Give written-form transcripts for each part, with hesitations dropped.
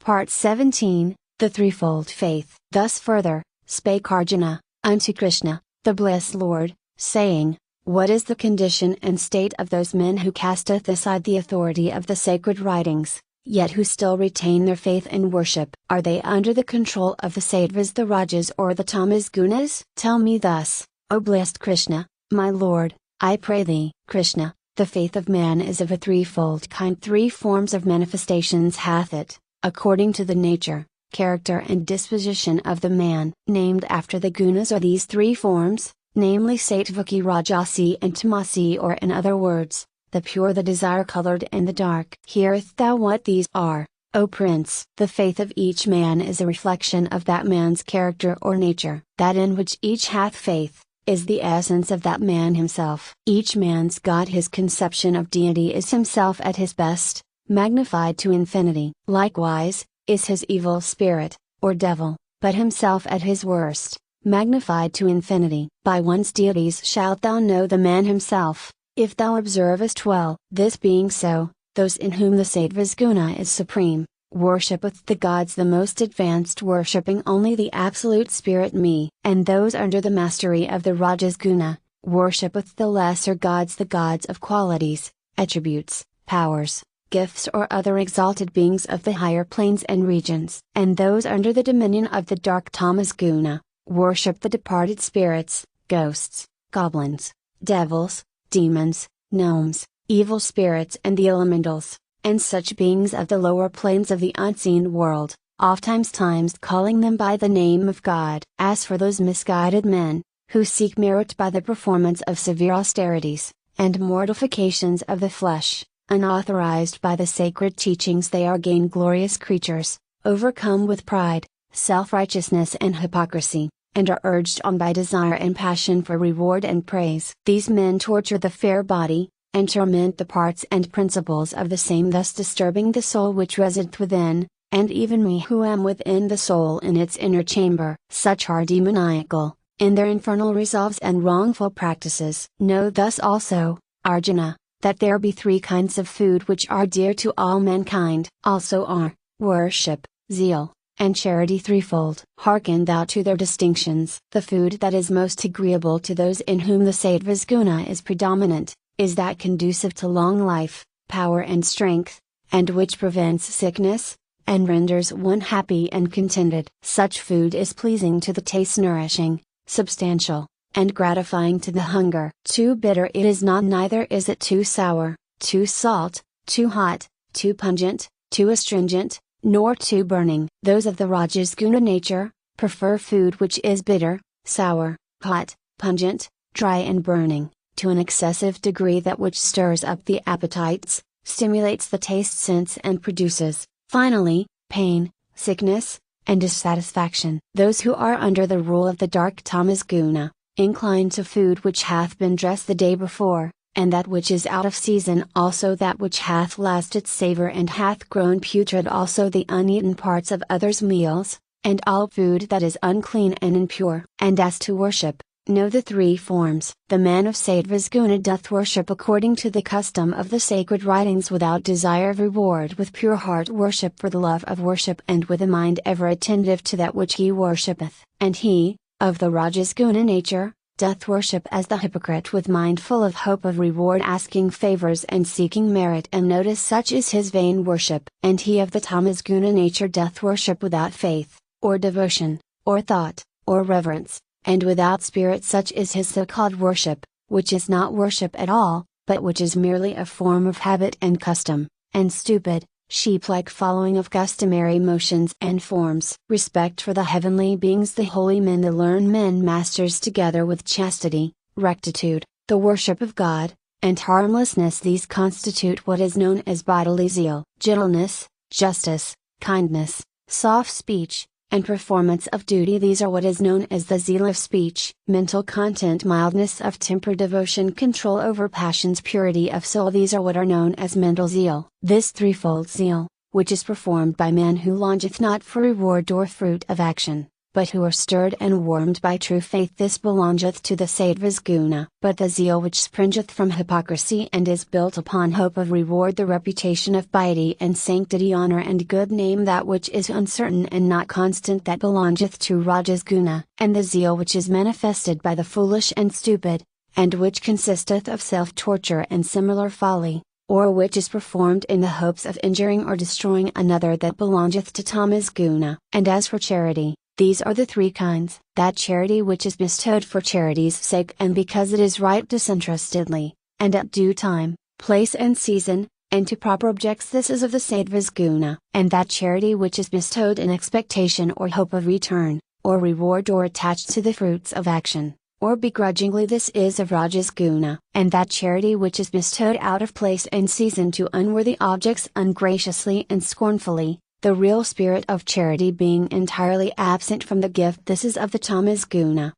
Part 17, The Threefold Faith. Thus further, spake Arjuna, unto Krishna, the blessed Lord, saying, What is the condition and state of those men who casteth aside the authority of the sacred writings, yet who still retain their faith and worship? Are they under the control of the sattvas, the rajas, or the tamas gunas? Tell me thus, O blessed Krishna, my Lord, I pray thee. Krishna, the faith of man is of a threefold kind. 3 forms of manifestations hath it, according to the nature, character and disposition of the man. Named after the gunas are these 3 forms, namely Sattvaki, Rajasi and Tamasi, or in other words, the pure, the desire-colored and the dark. Hearest thou what these are, O Prince? The faith of each man is a reflection of that man's character or nature. That in which each hath faith, is the essence of that man himself. Each man's God, his conception of deity, is himself at his best, magnified to infinity. Likewise, is his evil spirit, or devil, but himself at his worst, magnified to infinity. By one's deities shalt thou know the man himself, if thou observest well. This being so, those in whom the sattvas guna is supreme, worshippeth the gods the most advanced, worshipping only the absolute spirit me. And those under the mastery of the rajas guna, worshippeth the lesser gods, the gods of qualities, attributes, powers, gifts, or other exalted beings of the higher planes and regions. And those under the dominion of the dark tamas guna, worship the departed spirits, ghosts, goblins, devils, demons, gnomes, evil spirits and the elementals, and such beings of the lower planes of the unseen world, oftentimes calling them by the name of God. As for those misguided men, who seek merit by the performance of severe austerities, and mortifications of the flesh, unauthorized by the sacred teachings, they are glorious creatures, overcome with pride, self-righteousness and hypocrisy, and are urged on by desire and passion for reward and praise. These men torture the fair body, and torment the parts and principles of the same, thus disturbing the soul which resideth within, and even me who am within the soul in its inner chamber. Such are demoniacal, in their infernal resolves and wrongful practices. Know thus also, Arjuna, that there be 3 kinds of food which are dear to all mankind. Also are, worship, zeal, and charity threefold. Hearken thou to their distinctions. The food that is most agreeable to those in whom the sattvas guna is predominant, is that conducive to long life, power and strength, and which prevents sickness, and renders one happy and contented. Such food is pleasing to the taste, nourishing, substantial, and gratifying to the hunger. Too bitter it is not, neither is it too sour, too salt, too hot, too pungent, too astringent, nor too burning. Those of the rajas guna nature, prefer food which is bitter, sour, hot, pungent, dry and burning, to an excessive degree, that which stirs up the appetites, stimulates the taste sense and produces, finally, pain, sickness, and dissatisfaction. Those who are under the rule of the dark tamas guna, incline to food which hath been dressed the day before, and that which is out of season, also that which hath lost its savor and hath grown putrid, also the uneaten parts of others' meals, and all food that is unclean and impure. And as to worship, know the 3 forms. The man of sattvas guna doth worship according to the custom of the sacred writings, without desire of reward, with pure heart worship for the love of worship, and with a mind ever attentive to that which he worshippeth. And he, of the rajas guna nature, doth worship as the hypocrite, with mind full of hope of reward, asking favors and seeking merit and notice. Such is his vain worship. And he of the tamas guna nature doth worship without faith, or devotion, or thought, or reverence, and without spirit. Such is his so-called worship, which is not worship at all, but which is merely a form of habit and custom, and stupid, sheep-like following of customary motions and forms. Respect for the heavenly beings, the holy men, the learned men, masters, together with chastity, rectitude, the worship of God, and harmlessness, these constitute what is known as bodily zeal. Gentleness, justice, kindness, soft speech, and performance of duty, these are what is known as the zeal of speech. Mental content, mildness of temper, devotion, control over passions, purity of soul, these are what are known as mental zeal. This threefold zeal, which is performed by man who longeth not for reward or fruit of action, but who are stirred and warmed by true faith, this belongeth to the Sattvas guna. But the zeal which springeth from hypocrisy and is built upon hope of reward, the reputation of piety and sanctity, honor and good name, that which is uncertain and not constant, that belongeth to Rajas guna. And the zeal which is manifested by the foolish and stupid, and which consisteth of self-torture and similar folly, or which is performed in the hopes of injuring or destroying another, that belongeth to Tamas guna. And as for charity, these are the three kinds: that charity which is bestowed for charity's sake and because it is right disinterestedly, and at due time, place and season, and to proper objects, this is of the Sattvas guna. And that charity which is bestowed in expectation or hope of return, or reward, or attached to the fruits of action, or begrudgingly, this is of Rajas guna. And that charity which is bestowed out of place and season to unworthy objects ungraciously and scornfully, the real spirit of charity being entirely absent from the gift, this is of the Tamas guna.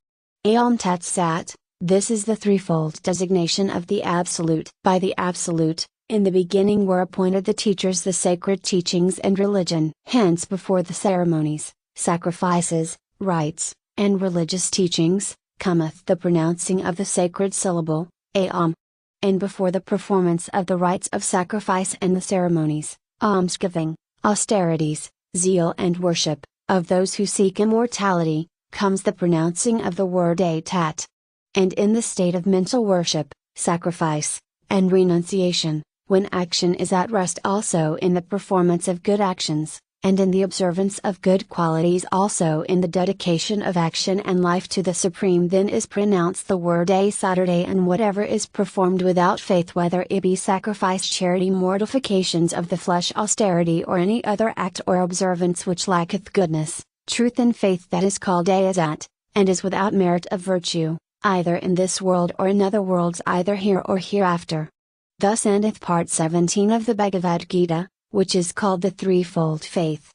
Aum Tat Sat, this is the threefold designation of the Absolute. By the Absolute, in the beginning were appointed the teachers, the sacred teachings and religion. Hence before the ceremonies, sacrifices, rites, and religious teachings, cometh the pronouncing of the sacred syllable, Aum. And before the performance of the rites of sacrifice and the ceremonies, almsgiving, austerities, zeal and worship, of those who seek immortality, comes the pronouncing of the word Atat. And in the state of mental worship, sacrifice, and renunciation, when action is at rest, also in the performance of good actions, and in the observance of good qualities, also in the dedication of action and life to the Supreme, then is pronounced the word Saturday. And whatever is performed without faith, whether it be sacrifice, charity, mortifications of the flesh, austerity, or any other act or observance which lacketh goodness, truth and faith, that is called Asat, and is without merit of virtue, either in this world or in other worlds, either here or hereafter. Thus endeth part 17 of the Bhagavad Gita, which is called the Threefold Faith.